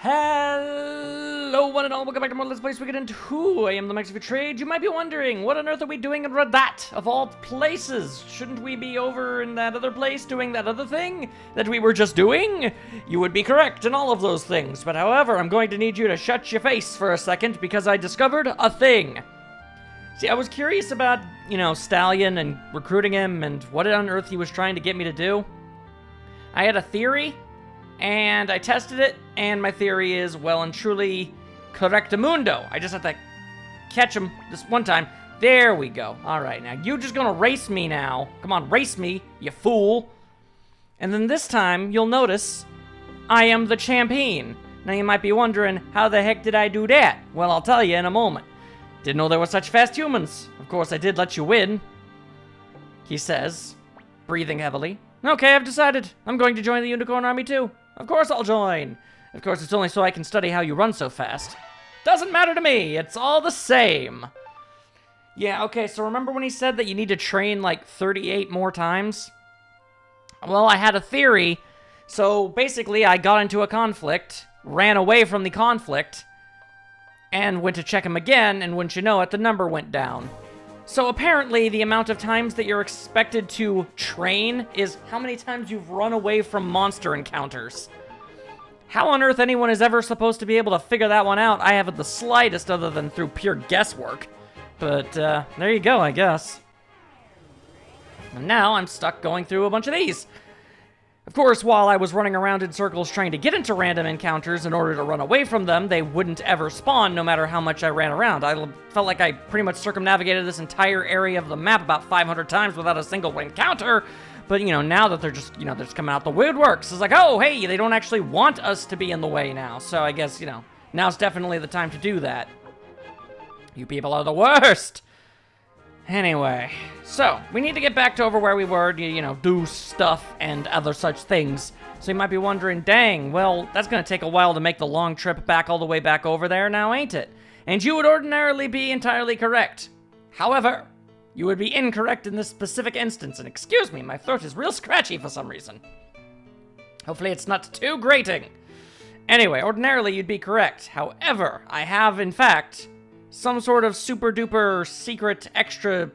Hello, one and all. Welcome back to more Let's Play Suikoden 2. I am the Max of Trade. You might be wondering, what on earth are we doing in Radat, of all places? Shouldn't we be over in that other place doing that other thing that we were just doing? You would be correct in all of those things, but however, I'm going to need you to shut your face for a second because I discovered a thing. See, I was curious about, Stallion and recruiting him and what on earth he was trying to get me to do. I had a theory, and I tested it, and my theory is well and truly correctamundo. I just have to catch him this one time. There we go. All right, now you're just gonna race me now. Come on, race me, you fool. And then this time, you'll notice I am the champion. Now you might be wondering, how the heck did I do that? Well, I'll tell you in a moment. Didn't know there were such fast humans. Of course, I did let you win, he says, breathing heavily. Okay, I've decided. I'm going to join the Unicorn Army too. Of course I'll join. Of course, it's only so I can study how you run so fast. Doesn't matter to me. It's all the same. Yeah, okay, so remember when he said that you need to train like 38 more times? Well, I had a theory. So basically, I got into a conflict, ran away from the conflict, and went to check him again, and wouldn't you know it, the number went down. So apparently, the amount of times that you're expected to train is how many times you've run away from monster encounters. How on earth anyone is ever supposed to be able to figure that one out, I haven't the slightest other than through pure guesswork. But, there you go, I guess. And now I'm stuck going through a bunch of these. Of course, while I was running around in circles trying to get into random encounters in order to run away from them, they wouldn't ever spawn no matter how much I ran around. I felt like I pretty much circumnavigated this entire area of the map about 500 times without a single encounter. But, now that they're just, they're just coming out the woodworks, it's like, oh, hey, they don't actually want us to be in the way now. So I guess, now's definitely the time to do that. You people are the worst! Anyway, so, we need to get back to over where we were, do stuff and other such things. So you might be wondering, dang, well, that's gonna take a while to make the long trip back all the way back over there now, ain't it? And you would ordinarily be entirely correct. However, you would be incorrect in this specific instance, and excuse me, my throat is real scratchy for some reason. Hopefully it's not too grating. Anyway, ordinarily you'd be correct. However, I have, in fact, some sort of super duper secret extra,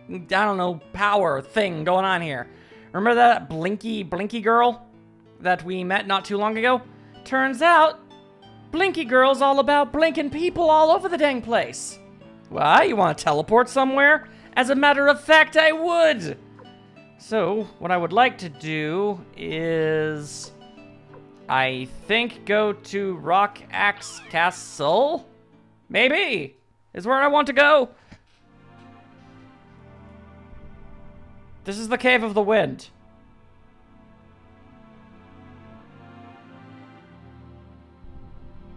I don't know, power thing going on here. Remember that Blinky girl that we met not too long ago? Turns out, Blinky girl's all about blinking people all over the dang place. Why? You want to teleport somewhere? As a matter of fact, I would. So, what I would like to do is, I think, go to Rock Axe Castle? Maybe, is where I want to go. This is the Cave of the Wind.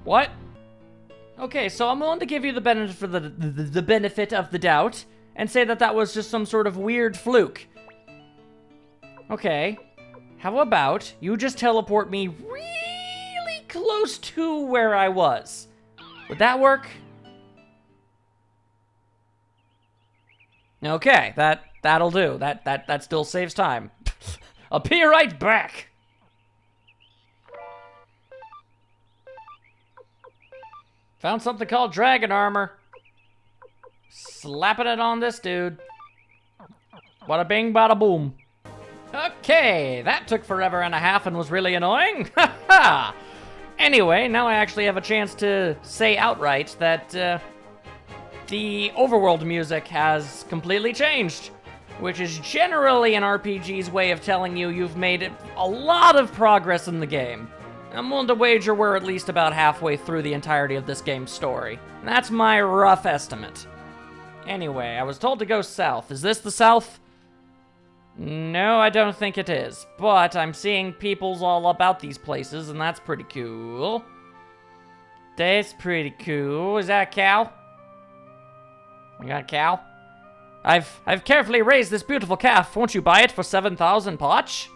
What? Okay, so I'm willing to give you the benefit for the benefit of the doubt and say that that was just some sort of weird fluke. Okay, how about you just teleport me really close to where I was? Would that work? Okay, that'll do. That still saves time. I'll be right back. Found something called dragon armor. Slapping it on this dude. Bada bing, bada boom. Okay, that took forever and a half and was really annoying. Ha ha! Anyway, now I actually have a chance to say outright that the overworld music has completely changed, which is generally an RPG's way of telling you you've made a lot of progress in the game. I'm willing to wager we're at least about halfway through the entirety of this game's story. That's my rough estimate. Anyway, I was told to go south. Is this the south? No, I don't think it is, but I'm seeing peoples all about these places, and that's pretty cool. That's pretty cool. Is that a cow? You got a cow? I've carefully raised this beautiful calf. Won't you buy it for 7,000 potch?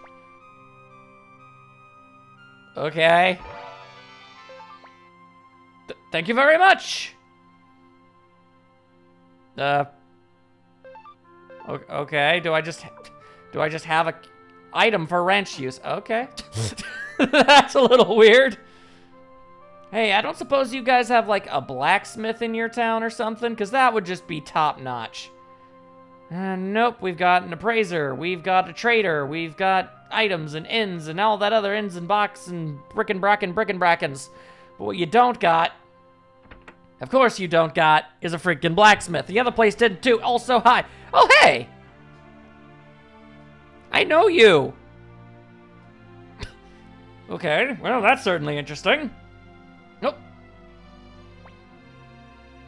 Okay. Thank you very much. Okay, do I just have a item for ranch use? Okay. That's a little weird. Hey, I don't suppose you guys have, like, a blacksmith in your town or something? Because that would just be top-notch. Nope, we've got an appraiser, we've got a trader, we've got items and inns and all that other inns and box and brick-and-brackens. But what you don't got, of course you don't got, is a freaking blacksmith. The other place did too. Also, hi. Oh, hey! I know you! Okay, well, that's certainly interesting. Nope.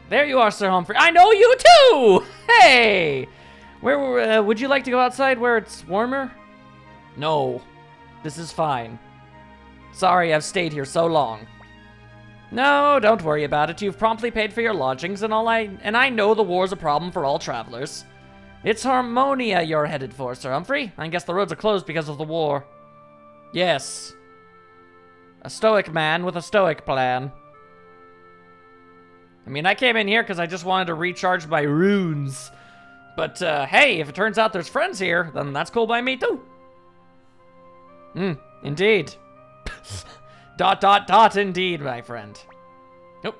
There you are, Sir Humphrey. I know you too! Hey! Where would you like to go outside where it's warmer? No. This is fine. Sorry I've stayed here so long. No, don't worry about it. You've promptly paid for your lodgings and I know the war's a problem for all travelers. It's Harmonia you're headed for, Sir Humphrey. I guess the roads are closed because of the war. Yes. A stoic man with a stoic plan. I mean, I came in here because I just wanted to recharge my runes. But, hey, if it turns out there's friends here, then that's cool by me, too. Indeed. ... indeed, my friend. Nope.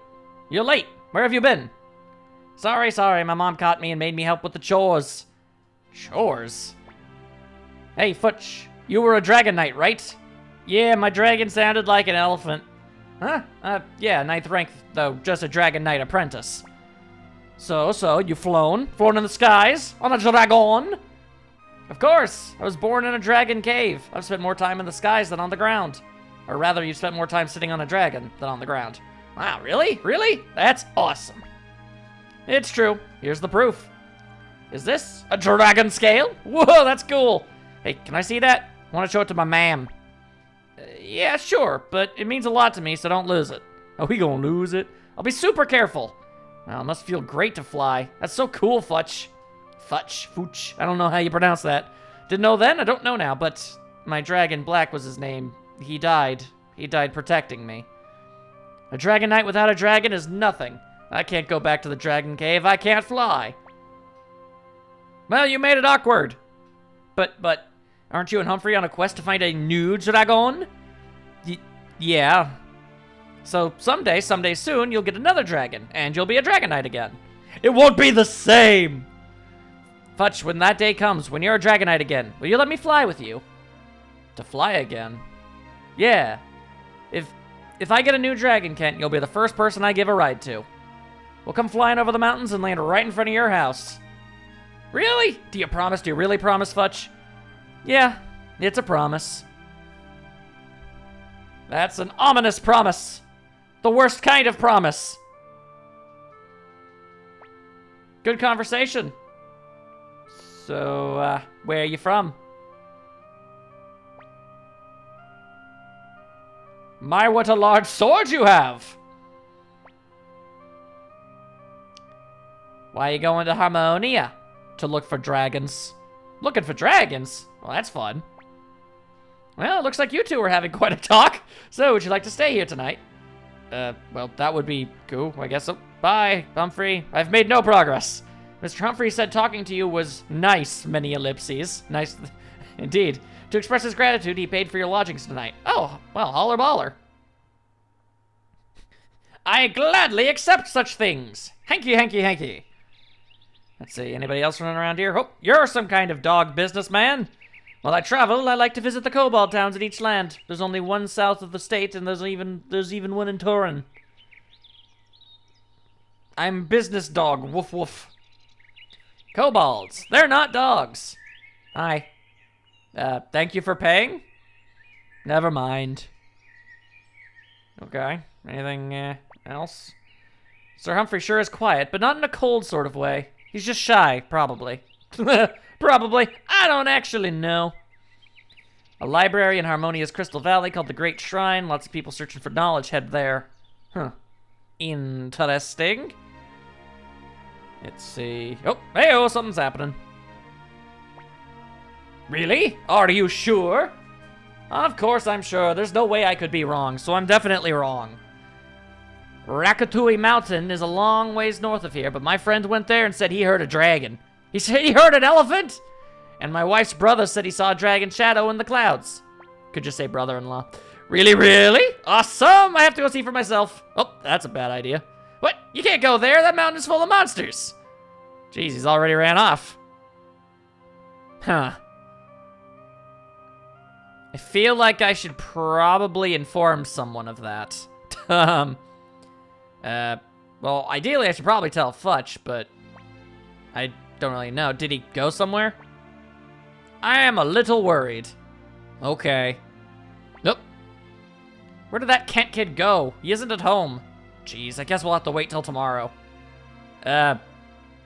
You're late. Where have you been? Sorry. My mom caught me and made me help with the chores. Chores? Hey, Futch. You were a Dragon Knight, right? Yeah, my dragon sounded like an elephant. Huh? Yeah, 9th rank, though, just a Dragon Knight apprentice. So, you flown in the skies, on a dragon? Of course, I was born in a dragon cave. I've spent more time in the skies than on the ground. Or rather, you've spent more time sitting on a dragon than on the ground. Wow, really? Really? That's awesome. It's true. Here's the proof. Is this a dragon scale? Whoa, that's cool. Hey, can I see that? I want to show it to my ma'am. Yeah, sure, but it means a lot to me, so don't lose it. Are we gonna lose it? I'll be super careful. Well, it must feel great to fly. That's so cool, Futch. Futch. I don't know how you pronounce that. Didn't know then, I don't know now, but my dragon Black was his name. He died. He died protecting me. A Dragon Knight without a dragon is nothing. I can't go back to the dragon cave. I can't fly. Well, you made it awkward. But, aren't you and Humphrey on a quest to find a new dragon? Yeah. So someday soon, you'll get another dragon, and you'll be a Dragon Knight again. It won't be the same! Futch, when that day comes, when you're a Dragon Knight again, will you let me fly with you? To fly again? Yeah. If I get a new dragon, Kent, you'll be the first person I give a ride to. We'll come flying over the mountains and land right in front of your house. Really? Do you promise? Do you really promise, Futch? Yeah, it's a promise. That's an ominous promise. The worst kind of promise. Good conversation. So, where are you from? My, what a large sword you have! Why are you going to Harmonia? To look for dragons. Looking for dragons? Well, that's fun. Well, it looks like you two are having quite a talk. So, would you like to stay here tonight? Well, that would be cool, I guess so. Bye, Humphrey. I've made no progress. Mr. Humphrey said talking to you was nice, many ellipses. Nice, indeed. To express his gratitude, he paid for your lodgings tonight. Oh, well, holler baller. I gladly accept such things. Hanky. Let's see, anybody else running around here? Oh, you're some kind of dog businessman. While I travel, I like to visit the kobold towns in each land. There's only one south of the state, and there's even one in Turin. I'm business dog, woof woof. Kobolds, they're not dogs. Hi. Thank you for paying? Never mind. Okay, anything else? Sir Humphrey sure is quiet, but not in a cold sort of way. He's just shy, probably. Probably. I don't actually know. A library in Harmonia's Crystal Valley called the Great Shrine. Lots of people searching for knowledge head there. Huh. Interesting. Let's see. Oh, hey-oh, something's happening. Really? Are you sure? Of course I'm sure. There's no way I could be wrong, so I'm definitely wrong. Rakatui Mountain is a long ways north of here, but my friend went there and said he heard a dragon. He said he heard an elephant? And my wife's brother said he saw a dragon shadow in the clouds. Could just say brother-in-law. Really, really? Awesome! I have to go see for myself. Oh, that's a bad idea. What? You can't go there. That mountain is full of monsters. Jeez, he's already ran off. Huh. I feel like I should probably inform someone of that. Well, ideally I should probably tell Futch, but I don't really know. Did he go somewhere? I am a little worried. Okay. Nope. Where did that Kent kid go? He isn't at home. Jeez, I guess we'll have to wait till tomorrow.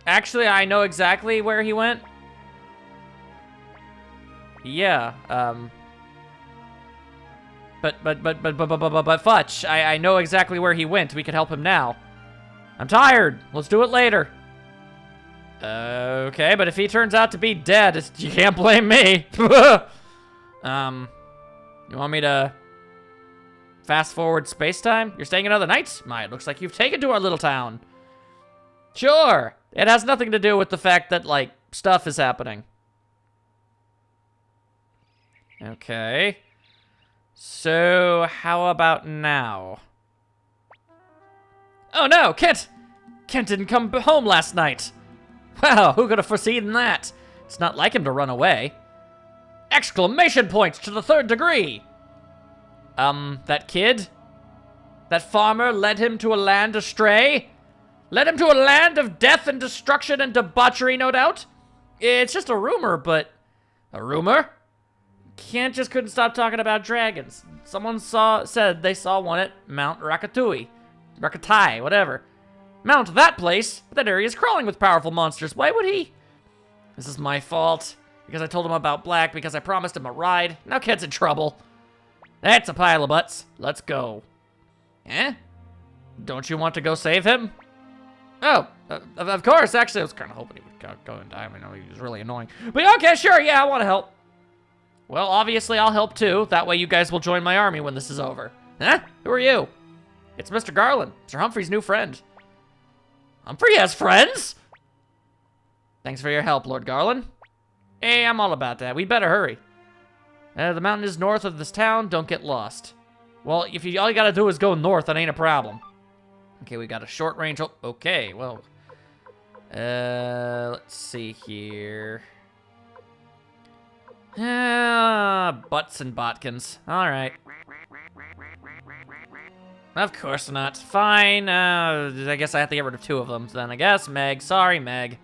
Actually, I know exactly where he went. Yeah, But Futch, I know exactly where he went. We could help him now. I'm tired. Let's do it later. Okay, but if he turns out to be dead, you can't blame me. You want me to fast forward space-time? You're staying another night? My, it looks like you've taken to our little town. Sure. It has nothing to do with the fact that, like, stuff is happening. Okay. So, how about now? Oh no, Kent! Kent didn't come home last night. Wow, who could have foreseen that? It's not like him to run away. Exclamation points to the 3rd degree! That kid? That farmer led him to a land astray? Led him to a land of death and destruction and debauchery, no doubt? It's just a rumor, but... A rumor? Kent just couldn't stop talking about dragons. Someone said they saw one at Mount Rakatai, whatever. Mount that place? That area is crawling with powerful monsters. Why would he? This is my fault. Because I told him about Black, because I promised him a ride. Now Kent's in trouble. That's a pile of butts. Let's go. Eh? Don't you want to go save him? Oh, of course. Actually, I was kind of hoping he would go and die. I know he was really annoying. But okay, sure, yeah, I want to help. Well, obviously I'll help too. That way you guys will join my army when this is over. Huh? Who are you? It's Mr. Garland, Sir Humphrey's new friend. Humphrey has friends? Thanks for your help, Lord Garland. Hey, I'm all about that. We better hurry. The mountain is north of this town. Don't get lost. Well, if all you gotta do is go north, that ain't a problem. Okay, we got a short range. Oh, okay, well. Let's see here. Butts and botkins. All right. Of course not. Fine. I guess I have to get rid of 2 of them then, I guess. Meg. Sorry, Meg.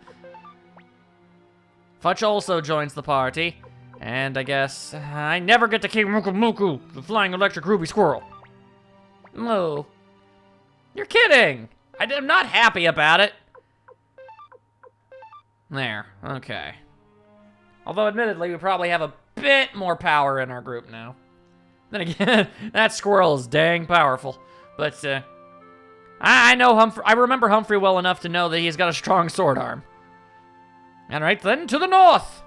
Futch also joins the party. And I guess I never get to keep Muku Muku, the flying electric ruby squirrel. Oh. You're kidding. I'm not happy about it. There. Okay. Although, admittedly, we probably have a bit more power in our group now. Then again, that squirrel is dang powerful. But, I know Humphrey. I remember Humphrey well enough to know that he's got a strong sword arm. Alright, then, to the north!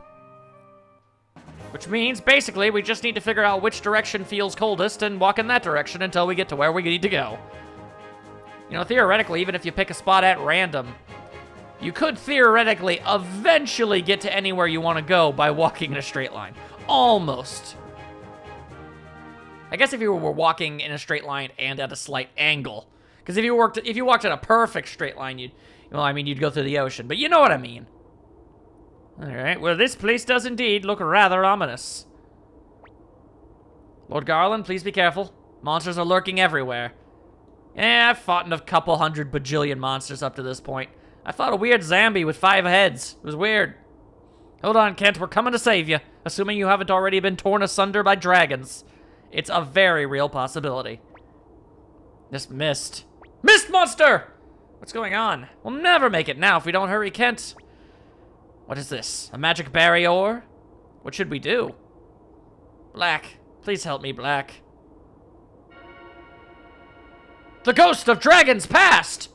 Which means, basically, we just need to figure out which direction feels coldest and walk in that direction until we get to where we need to go. You know, theoretically, even if you pick a spot at random, you could theoretically eventually get to anywhere you want to go by walking in a straight line. Almost. I guess if you were walking in a straight line and at a slight angle. Because if you walked in a perfect straight line, you'd go through the ocean. But you know what I mean. Alright, well, this place does indeed look rather ominous. Lord Garland, please be careful. Monsters are lurking everywhere. I've fought a couple 100 bajillion monsters up to this point. I fought a weird zombie with 5 heads. It was weird. Hold on, Kent, we're coming to save you. Assuming you haven't already been torn asunder by dragons. It's a very real possibility. This mist. Mist monster! What's going on? We'll never make it now if we don't hurry, Kent. What is this? A magic barrier? What should we do? Black. Please help me, Black. The ghost of dragons past!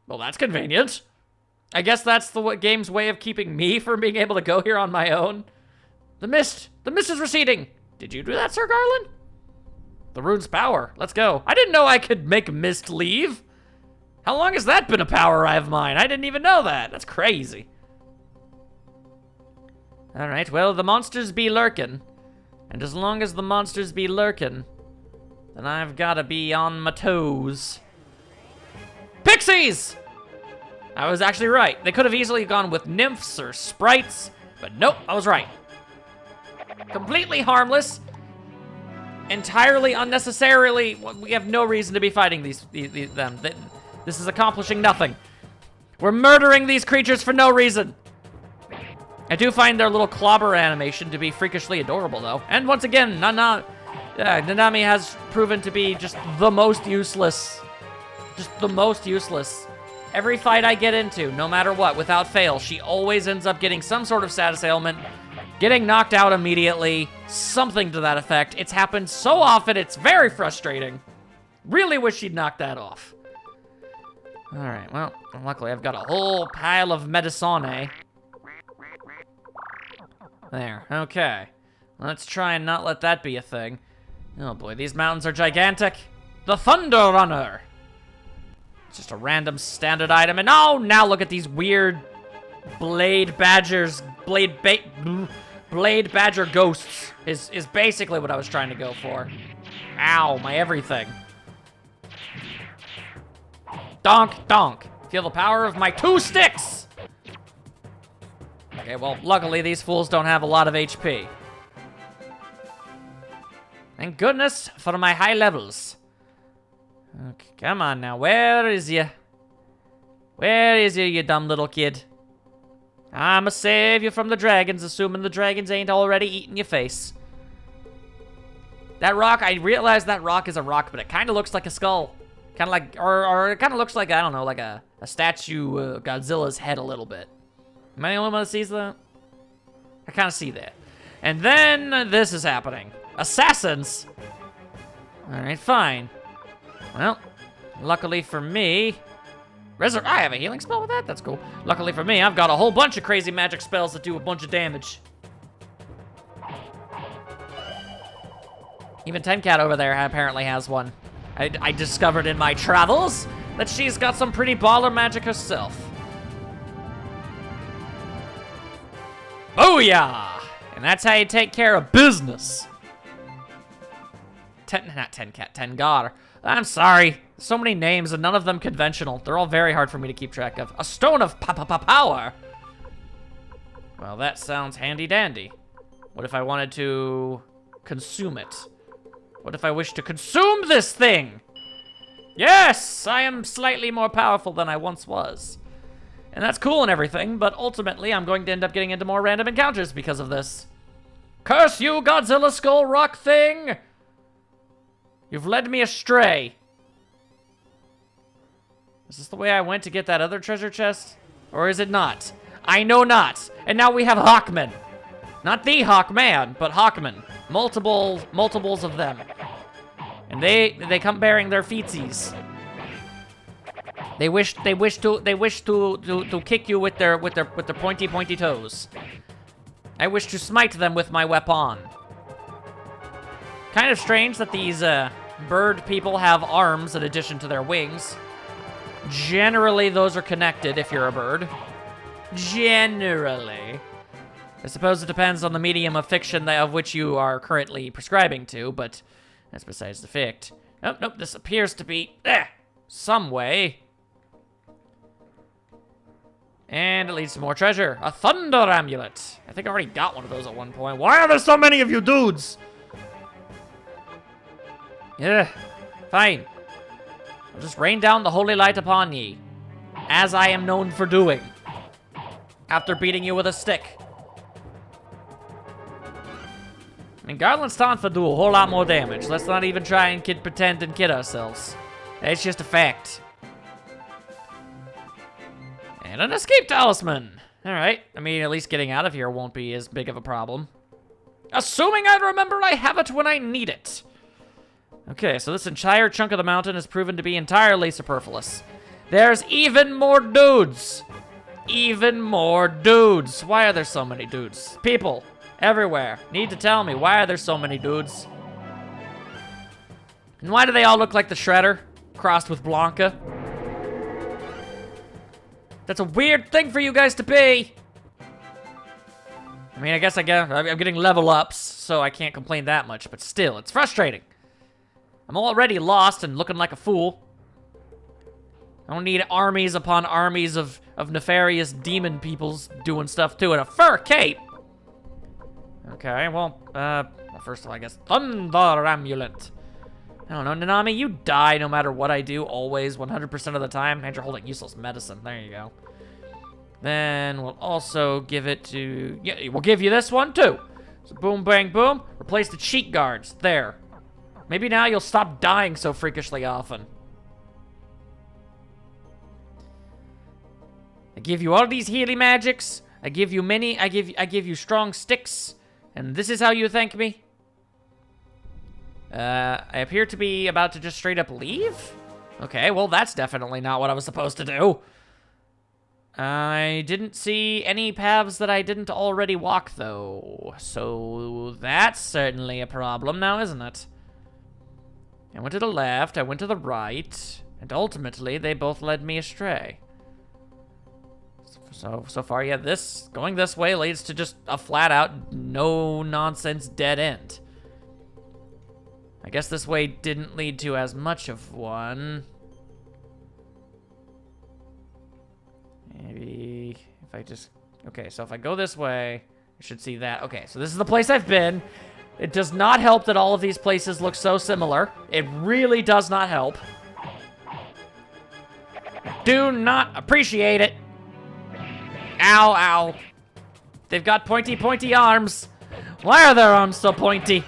Well, that's convenient. I guess that's the game's way of keeping me from being able to go here on my own. The mist is receding. Did you do that, Sir Garland? The rune's power. Let's go. I didn't know I could make mist leave. How long has that been a power of mine? I didn't even know that. That's crazy. Alright, well, the monsters be lurking. And as long as the monsters be lurking, then I've gotta be on my toes. Pixies! I was actually right. They could have easily gone with nymphs or sprites, but nope, I was right. Completely harmless. Entirely unnecessarily, we have no reason to be fighting them. This is accomplishing nothing. We're murdering these creatures for no reason. I do find their little clobber animation to be freakishly adorable, though. And once again, Nanami has proven to be just the most useless. Just the most useless. Every fight I get into, no matter what, without fail, she always ends up getting some sort of status ailment, getting knocked out immediately, something to that effect. It's happened so often, it's very frustrating. Really wish she'd knock that off. Alright, well, luckily I've got a whole pile of medicine. There, okay. Let's try and not let that be a thing. Oh boy, these mountains are gigantic. The Thunder Runner! It's just a random standard item, and oh, now look at these weird blade badgers, blade badger ghosts is basically what I was trying to go for. Ow, my everything. Donk, donk. Feel the power of my 2 sticks! Okay, well, luckily these fools don't have a lot of HP. Thank goodness for my high levels. Okay, come on now, where is you? Where is you dumb little kid? I'ma save you from the dragons, assuming the dragons ain't already eating your face. That rock, I realize that rock is a rock, but it kind of looks like a skull. Kind of like, or it kind of looks like, I don't know, like a statue of Godzilla's head a little bit. Am I the only one that sees that? I kind of see that. And then this is happening. Assassins! Alright, fine. Well, luckily for me... I have a healing spell with that? That's cool. Luckily for me, I've got a whole bunch of crazy magic spells that do a bunch of damage. Even Tenkat over there apparently has one. I discovered in my travels that she's got some pretty baller magic herself. Booyah! And that's how you take care of business. Not Tenkat, Tengar. I'm sorry. So many names and none of them conventional. They're all very hard for me to keep track of. A stone of power. Well, that sounds handy dandy. What if I wanted to consume it? What if I wish to consume this thing? Yes, I am slightly more powerful than I once was. And that's cool and everything, but ultimately I'm going to end up getting into more random encounters because of this. Curse you, Godzilla Skull Rock thing! You've led me astray. Is this the way I went to get that other treasure chest? Or is it not? I know not. And now we have Hawkman. Not the Hawkman, but Hawkman. Multiples of them. And they come bearing their feetsies. They wish to kick you with their pointy toes. I wish to smite them with my weapon. Kind of strange that these bird people have arms in addition to their wings. Generally, those are connected if you're a bird. Generally. I suppose it depends on the medium of fiction of which you are currently prescribing to, but that's besides the fact. Oh, nope, this appears to be some way. And it leads to more treasure. A thunder amulet. I think I already got one of those at one point. Why are there so many of you dudes? Yeah, fine. I'll just rain down the holy light upon ye, as I am known for doing, after beating you with a stick. I mean, Garland's Tonfa do a whole lot more damage. Let's not even try and pretend and kid ourselves. It's just a fact. And an escape talisman. All right. I mean, at least getting out of here won't be as big of a problem. Assuming I remember I have it when I need it. Okay, so this entire chunk of the mountain has proven to be entirely superfluous. There's even more dudes. Even more dudes. Why are there so many dudes? People everywhere need to tell me, why are there so many dudes? And why do they all look like the Shredder crossed with Blanca? That's a weird thing for you guys to be. I mean, I guess I'm getting level ups, so I can't complain that much, but still, it's frustrating. I'm already lost and looking like a fool. I don't need armies upon armies of nefarious demon peoples doing stuff to it. A fur cape! Okay, well, first of all, I guess, Thunder Amulet. I don't know, Nanami, you die no matter what I do, always, 100% of the time. And you're holding useless medicine, there you go. Then we'll also give it to, yeah, we'll give you this one too. So boom, bang, boom. Replace the cheek guards, there. Maybe now you'll stop dying so freakishly often. I give you all these healing magics. I give you many, I give you strong sticks. And this is how you thank me? I appear to be about to just straight up leave? Okay, well that's definitely not what I was supposed to do. I didn't see any paths that I didn't already walk, though. So that's certainly a problem now, isn't it? I went to the left, I went to the right, and ultimately they both led me astray. So far, yeah, going this way leads to just a flat-out, no-nonsense dead end. I guess this way didn't lead to as much of one. Maybe if I just... Okay, so if I go this way, I should see that. Okay, so this is the place I've been. It does not help that all of these places look so similar. It really does not help. Do not appreciate it. Ow, ow. They've got pointy, pointy arms. Why are their arms so pointy?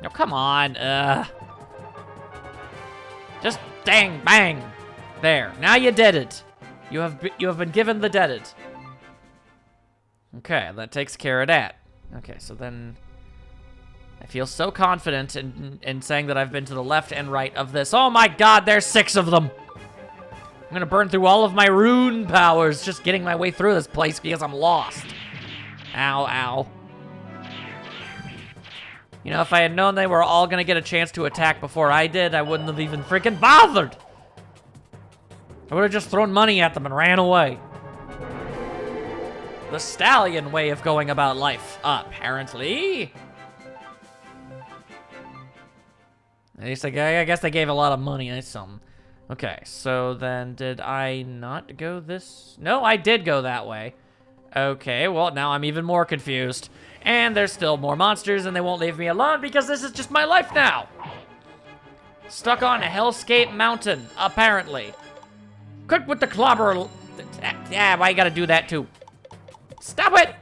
Oh, come on. Just dang, bang. There. Now you did it. You have been given the deaded. Okay, that takes care of that. Okay, so then I feel so confident in saying that I've been to the left and right of this. Oh my god, there's 6 of them. I'm gonna burn through all of my rune powers just getting my way through this place because I'm lost. Ow, ow. You know, if I had known they were all gonna get a chance to attack before I did, I wouldn't have even freaking bothered. I would have just thrown money at them and ran away. The stallion way of going about life, apparently. At least I guess they gave a lot of money. That's something. Okay, so then did I not go this? No, I did go that way. Okay, well, now I'm even more confused. And there's still more monsters, and they won't leave me alone because this is just my life now. Stuck on a Hellscape Mountain, apparently. Quick with the clobber. Yeah, why you gotta do that too? Stop it!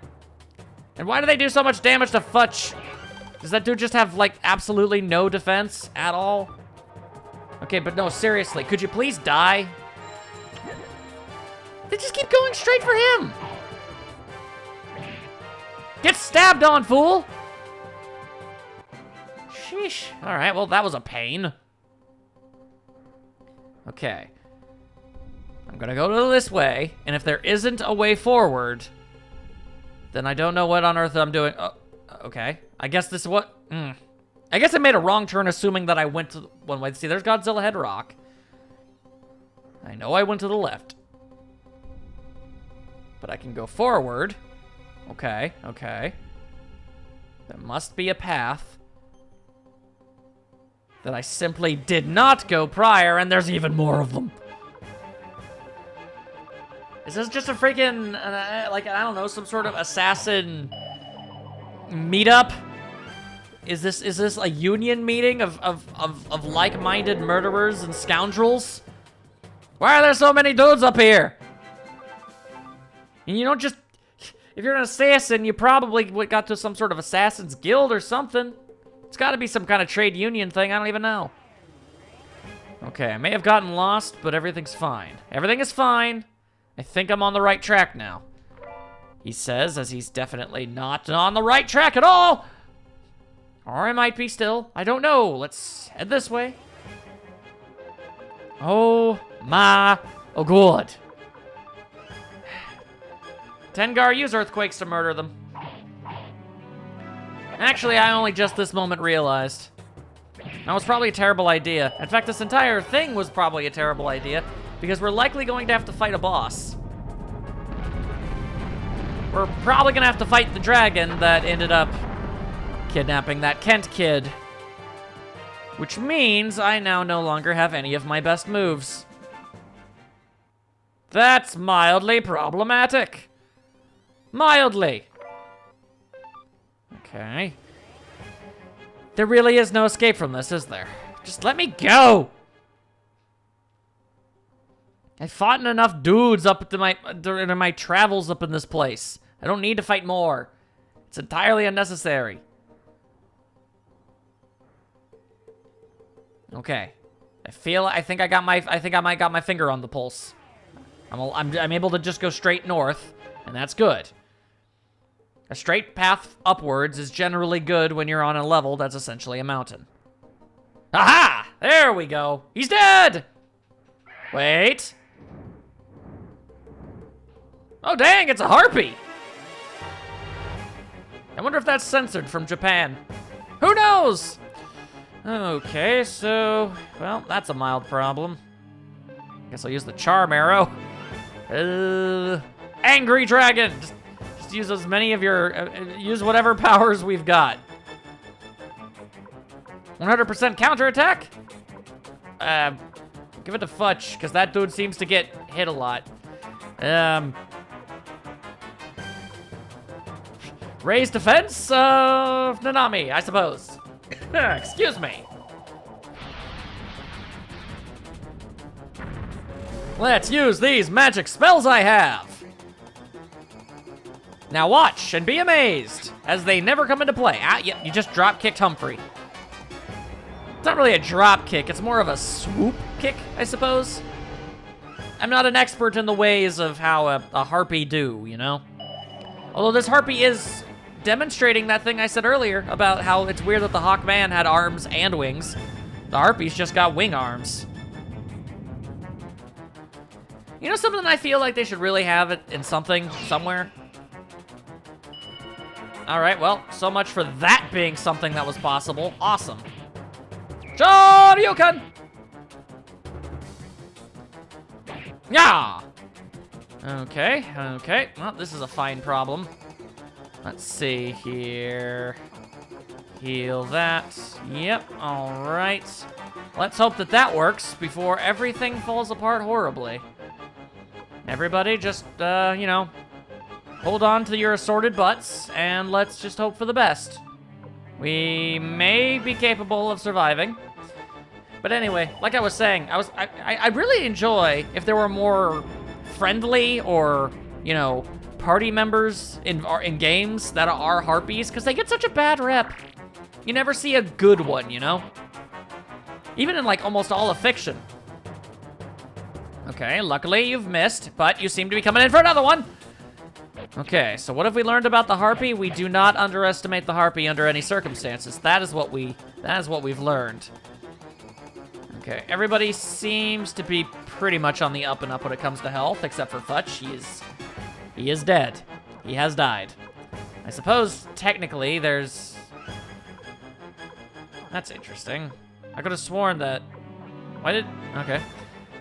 And why do they do so much damage to Futch? Does that dude just have, like, absolutely no defense at all? Okay, but no, seriously, could you please die? They just keep going straight for him! Get stabbed on, fool! Sheesh. Alright, well, that was a pain. Okay. I'm gonna go this way, and if there isn't a way forward, then I don't know what on earth I'm doing. Oh, okay. I guess this is what... I guess I made a wrong turn assuming that I went to one way. See, there's Godzilla Head Rock. I know I went to the left. But I can go forward. Okay, okay. There must be a path that I simply did not go prior, and there's even more of them. Is this just a freaking, like, I don't know, some sort of assassin meetup? Is this a union meeting of like-minded murderers and scoundrels? Why are there so many dudes up here? And you don't just, if you're an assassin, you probably got to some sort of assassin's guild or something. It's gotta be some kind of trade union thing, I don't even know. Okay, I may have gotten lost, but everything's fine. Everything is fine. I think I'm on the right track now. He says, as he's definitely not on the right track at all. Or I might be still. I don't know. Let's head this way. Oh my, oh good. Tengar, use earthquakes to murder them. Actually, I only just this moment realized. That was probably a terrible idea. In fact, this entire thing was probably a terrible idea because we're likely going to have to fight a boss. we're probably gonna have to fight the dragon that ended up kidnapping that Kent kid. Which means I now no longer have any of my best moves. That's mildly problematic. Mildly. Okay. There really is no escape from this, is there? Just let me go! I fought enough dudes up during my travels up in this place. I don't need to fight more. It's entirely unnecessary. Okay. I think I might got my finger on the pulse. I'm able to just go straight north, and that's good. A straight path upwards is generally good when you're on a level that's essentially a mountain. Aha! There we go. He's dead! Wait. Oh, dang, it's a harpy! I wonder if that's censored from Japan. Who knows? Okay, so, well, that's a mild problem. Guess I'll use the charm arrow. Angry dragon! Just use as many of your, use whatever powers we've got. 100% counterattack? Give it to Futch, because that dude seems to get hit a lot. Raise defense of Nanami, I suppose. Excuse me. Let's use these magic spells I have. Now watch and be amazed as they never come into play. Ah, yep, you just drop-kicked Humphrey. It's not really a drop kick, it's more of a swoop kick, I suppose. I'm not an expert in the ways of how a harpy do, you know? Although this harpy is demonstrating that thing I said earlier about how it's weird that the Hawkman had arms and wings. The harpy's just got wing arms. You know something I feel like they should really have it in something, somewhere? Alright, well, so much for that being something that was possible. Awesome. Shoryuken! Yeah! Okay, okay. Well, this is a fine problem. Let's see here. Heal that. Yep, alright. Let's hope that that works before everything falls apart horribly. Everybody just, you know, hold on to your assorted butts, and let's just hope for the best. We may be capable of surviving. But anyway, like I was saying, I really enjoy if there were more friendly or, you know, party members in games that are harpies, because they get such a bad rep. You never see a good one, you know? Even in, like, almost all of fiction. Okay, luckily you've missed, but you seem to be coming in for another one. Okay, so what have we learned about the harpy? We do not underestimate the harpy under any circumstances. That is what we've learned. Okay, everybody seems to be pretty much on the up and up when it comes to health, except for Futch. He is dead. He has died. I suppose, technically, there's... That's interesting. I could have sworn that... Why did... Okay.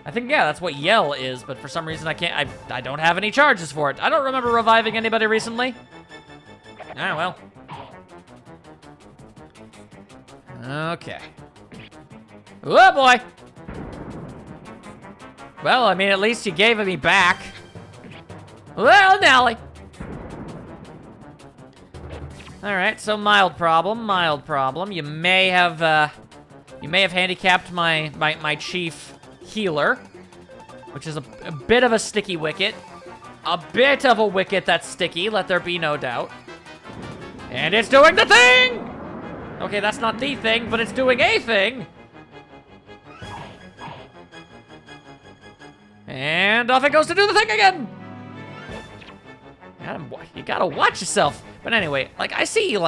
I think, yeah, that's what yell is, but for some reason I can't... I don't have any charges for it. I don't remember reviving anybody recently. Ah, well. Okay. Oh, boy! Well, I mean, at least you gave me back. Well, Nelly. All right, so mild problem. You may have handicapped my chief healer, which is a bit of a sticky wicket. A bit of a wicket that's sticky, let there be no doubt. And it's doing the thing! Okay, that's not the thing, but it's doing a thing. And off it goes to do the thing again! You gotta watch yourself. But anyway, like, I've seen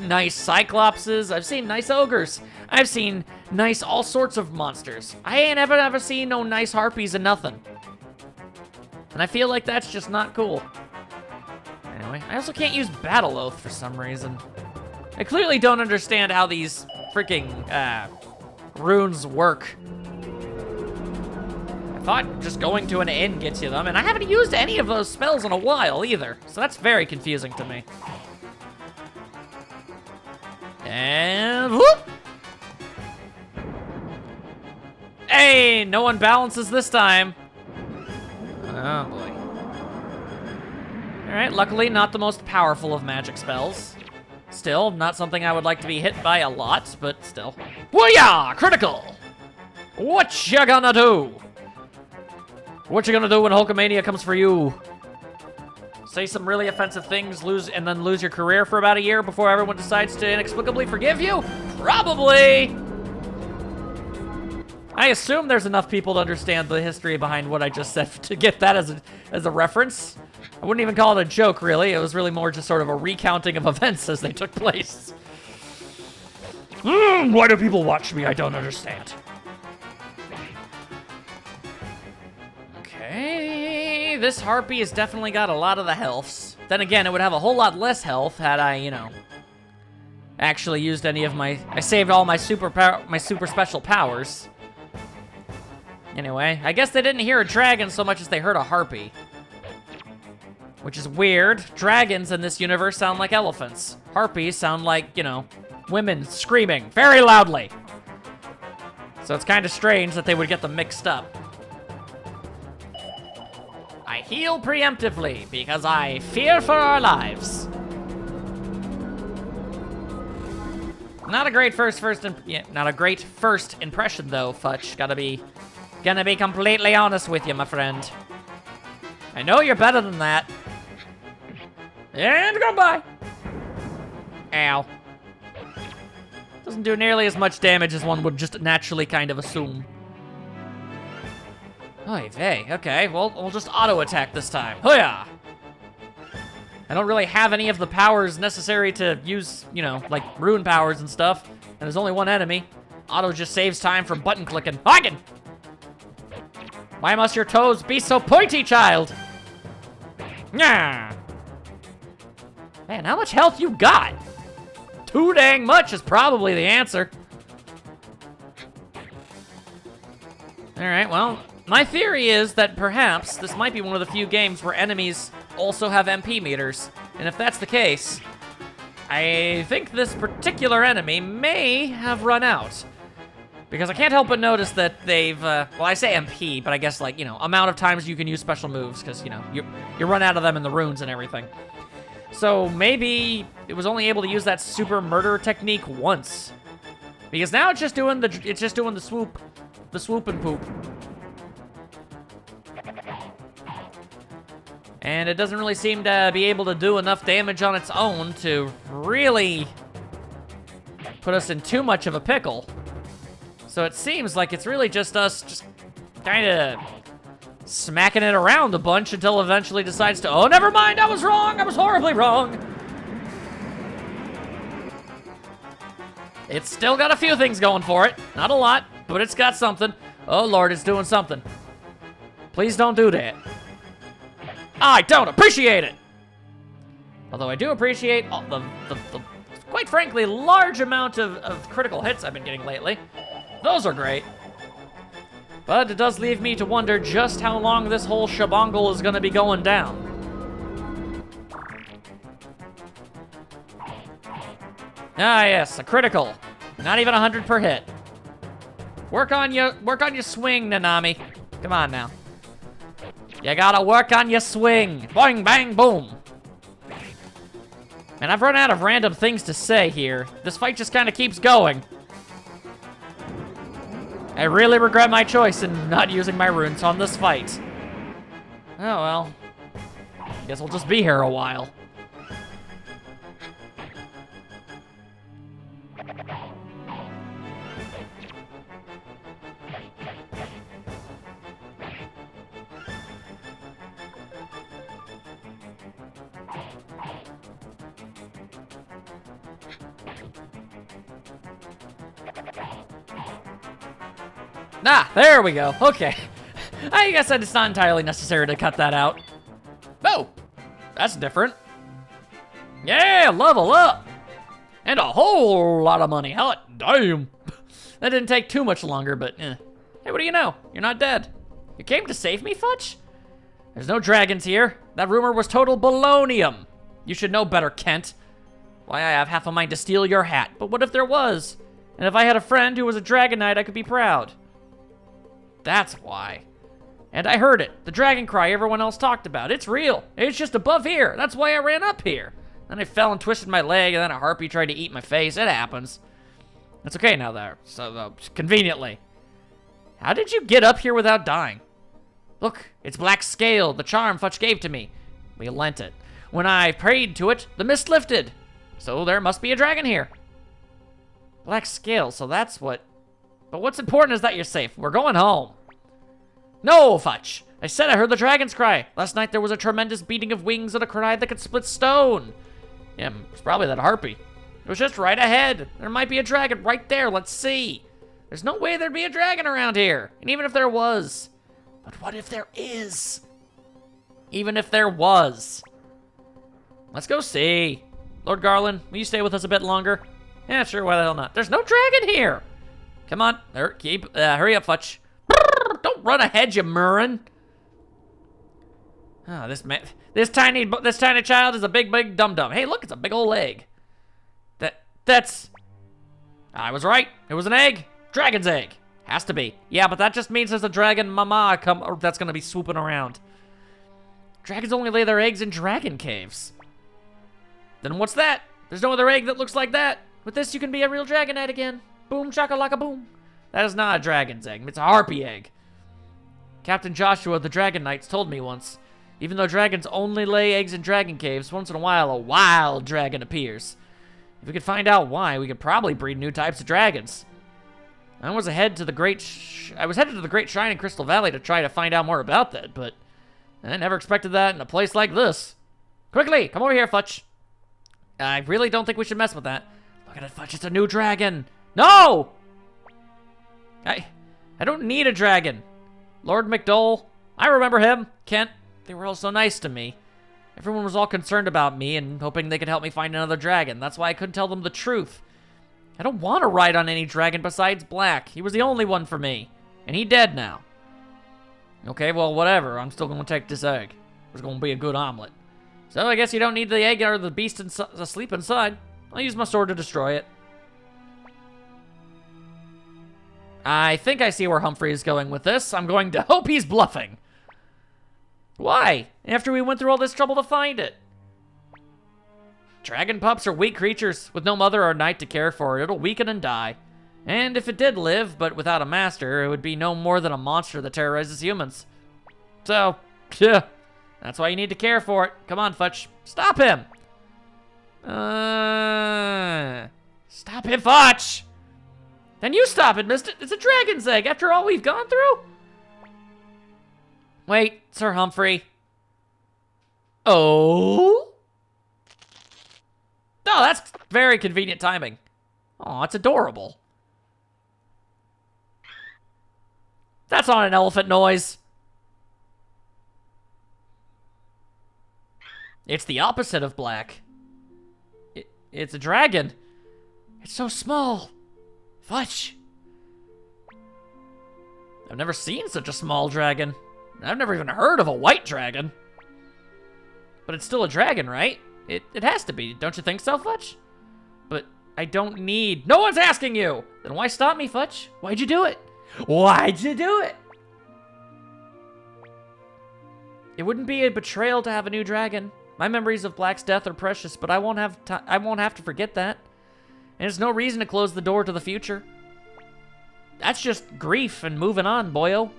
nice Cyclopses, I've seen nice Ogres, I've seen nice all sorts of monsters. I ain't ever seen no nice Harpies and nothing. And I feel like that's just not cool. Anyway, I also can't use Battle Oath for some reason. I clearly don't understand how these freaking runes work. thought just going to an inn gets you them, and I haven't used any of those spells in a while either, so that's very confusing to me. And whoop! Hey, no one balances this time. Oh boy. All right, luckily not the most powerful of magic spells. Still, not something I would like to be hit by a lot, but still. Wooyah! Critical! What you gonna do? What you gonna do when Hulkamania comes for you? Say some really offensive things, and then lose your career for about a year before everyone decides to inexplicably forgive you? Probably! I assume there's enough people to understand the history behind what I just said to get that as a reference. I wouldn't even call it a joke, really. It was really more just sort of a recounting of events as they took place. Why do people watch me? I don't understand. Okay, this harpy has definitely got a lot of the healths. Then again, it would have a whole lot less health had I, you know, actually used any of I saved all my super special powers. Anyway, I guess they didn't hear a dragon so much as they heard a harpy. Which is weird. Dragons in this universe sound like elephants. Harpies sound like, you know, women screaming very loudly. So it's kind of strange that they would get them mixed up. I heal preemptively because I fear for our lives. Not a great first impression though, Futch. Gonna be completely honest with you, my friend. I know you're better than that. And goodbye. Ow. Doesn't do nearly as much damage as one would just naturally kind of assume. Oy vey, okay, well, we'll just auto-attack this time. Hooyah! I don't really have any of the powers necessary to use, you know, like rune powers and stuff. And there's only one enemy. Auto just saves time from button clicking. Hagen! Why must your toes be so pointy, child? Nah. Man, how much health you got? Too dang much is probably the answer. All right, well, my theory is that perhaps this might be one of the few games where enemies also have MP meters. And if that's the case, I think this particular enemy may have run out. Because I can't help but notice that they've, well, I say MP, but I guess, like, you know, amount of times you can use special moves, because, you know, you run out of them in the runes and everything. So maybe it was only able to use that super murder technique once. Because now it's just doing the swoop and poop. And it doesn't really seem to be able to do enough damage on its own to really put us in too much of a pickle. So it seems like it's really just us just kind of smacking it around a bunch until eventually decides to, oh, never mind, I was wrong, I was horribly wrong. It's still got a few things going for it. Not a lot, but it's got something. Oh, Lord, it's doing something. Please don't do that. I don't appreciate it. Although I do appreciate all the quite frankly, large amount of critical hits I've been getting lately. Those are great. But it does leave me to wonder just how long this whole shabongle is gonna be going down. Ah, yes, a critical. Not even 100 per hit. Work on your swing, Nanami. Come on now. You gotta work on your swing. Boing, bang, boom. And I've run out of random things to say here. This fight just kind of keeps going. I really regret my choice in not using my runes on this fight. Oh well. Guess we'll just be here a while. Ah, there we go. Okay. I guess it's not entirely necessary to cut that out. Oh, that's different. Yeah, level up. And a whole lot of money. Hot damn. That didn't take too much longer, but Hey, what do you know? You're not dead. You came to save me, Futch? There's no dragons here. That rumor was total balonium. You should know better, Kent. Why, I have half a mind to steal your hat, but what if there was? And if I had a friend who was a Dragon Knight, I could be proud. That's why. And I heard it. The dragon cry everyone else talked about. It's real. It's just above here. That's why I ran up here. Then I fell and twisted my leg, and then a harpy tried to eat my face. It happens. It's okay now, though. So, conveniently. How did you get up here without dying? Look, it's black scale, the charm Futch gave to me. We lent it. When I prayed to it, the mist lifted. So there must be a dragon here. Black scale, so that's what... But what's important is that you're safe. We're going home. No, Futch. I said I heard the dragon's cry. Last night there was a tremendous beating of wings and a cry that could split stone. Yeah, it's probably that harpy. It was just right ahead. There might be a dragon right there. Let's see. There's no way there'd be a dragon around here. And even if there was... But what if there is? Even if there was. Let's go see. Lord Garland, will you stay with us a bit longer? Yeah, sure, why the hell not? There's no dragon here. Come on, hurry up, Futch. Don't run ahead, you Murrin. Oh, this tiny child is a big dum-dum. Hey, look, it's a big old egg. That's... I was right. It was an egg. Dragon's egg. Has to be. Yeah, but that just means there's a dragon mama that's gonna be swooping around. Dragons only lay their eggs in dragon caves. Then what's that? There's no other egg that looks like that. With this, you can be a real dragon knight again. Boom, shakalaka boom. That is not a dragon's egg. It's a harpy egg. Captain Joshua of the Dragon Knights told me once, even though dragons only lay eggs in dragon caves, once in a while a wild dragon appears. If we could find out why, we could probably breed new types of dragons. I was headed to the Great Shrine in Crystal Valley to try to find out more about that, but I never expected that in a place like this. Quickly, come over here, Futch. I really don't think we should mess with that. Look at it, Futch, it's a new dragon. No! I don't need a dragon. Lord McDole, I remember him. Kent, they were all so nice to me. Everyone was all concerned about me and hoping they could help me find another dragon. That's why I couldn't tell them the truth. I don't want to ride on any dragon besides Black. He was the only one for me. And he's dead now. Okay, well, whatever. I'm still going to take this egg. It's going to be a good omelet. So I guess you don't need the egg or the beast asleep inside. I'll use my sword to destroy it. I think I see where Humphrey is going with this. I'm going to hope he's bluffing. Why? After we went through all this trouble to find it. Dragon pups are weak creatures with no mother or knight to care for. It'll weaken and die. And if it did live, but without a master, it would be no more than a monster that terrorizes humans. So, yeah, that's why you need to care for it. Come on, Futch. Stop him! Stop him, Futch! Then you stop it, mister. It's a dragon's egg after all we've gone through. Wait, Sir Humphrey. Oh? Oh, that's very convenient timing. Oh, it's adorable. That's not an elephant noise. It's the opposite of black. It's a dragon. It's so small. Futch. I've never seen such a small dragon. I've never even heard of a white dragon. But it's still a dragon, right? It has to be. Don't you think so, Futch? But I don't need... No one's asking you! Then why stop me, Futch? Why'd you do it? Why'd you do it? It wouldn't be a betrayal to have a new dragon. My memories of Black's death are precious, but I won't have to forget that. And there's no reason to close the door to the future. That's just grief and moving on, boyo.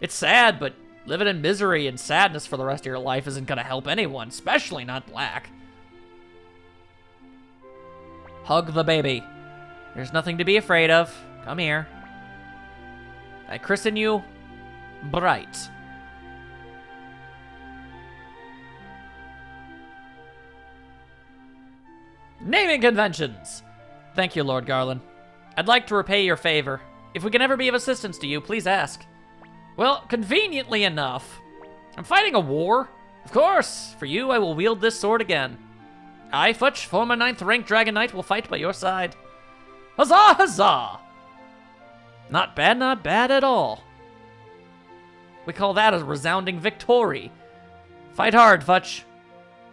It's sad, but living in misery and sadness for the rest of your life isn't gonna help anyone, especially not Black. Hug the baby. There's nothing to be afraid of. Come here. I christen you Bright. Naming conventions! Thank you, Lord Garland. I'd like to repay your favor. If we can ever be of assistance to you, please ask. Well, conveniently enough, I'm fighting a war. Of course, for you, I will wield this sword again. I, Futch, former 9th rank Dragon Knight, will fight by your side. Huzzah, huzzah! Not bad at all. We call that a resounding victory. Fight hard, Futch.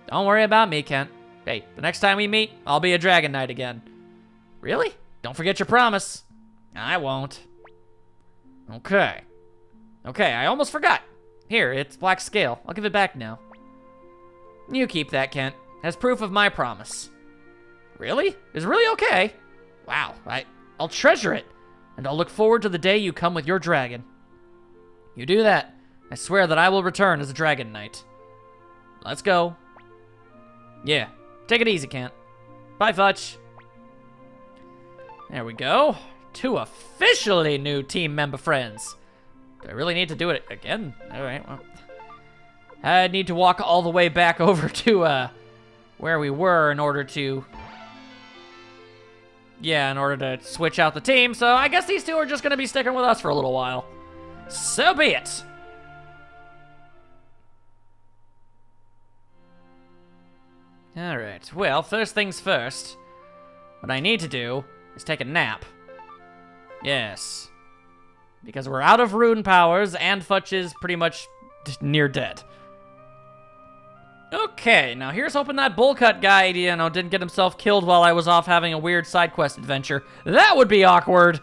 Don't worry about me, Kent. Hey, the next time we meet, I'll be a Dragon Knight again. Really? Don't forget your promise. I won't. Okay. Okay, I almost forgot. Here, it's black scale. I'll give it back now. You keep that, Kent, as proof of my promise. Really? Is it really okay? Wow, I'll treasure it, and I'll look forward to the day you come with your dragon. You do that, I swear that I will return as a Dragon Knight. Let's go. Yeah, take it easy, Kent. Bye, Futch. There we go. 2 officially new team member friends. Do I really need to do it again? All right, well. I need to walk all the way back over to where we were in order to... Yeah, in order to switch out the team, so I guess these 2 are just gonna be sticking with us for a little while. So be it. Alright, well, first things first. What I need to do is take a nap. Yes. Because we're out of rune powers, and Futch is pretty much near dead. Okay, now here's hoping that bullcut guy, didn't get himself killed while I was off having a weird side quest adventure. That would be awkward.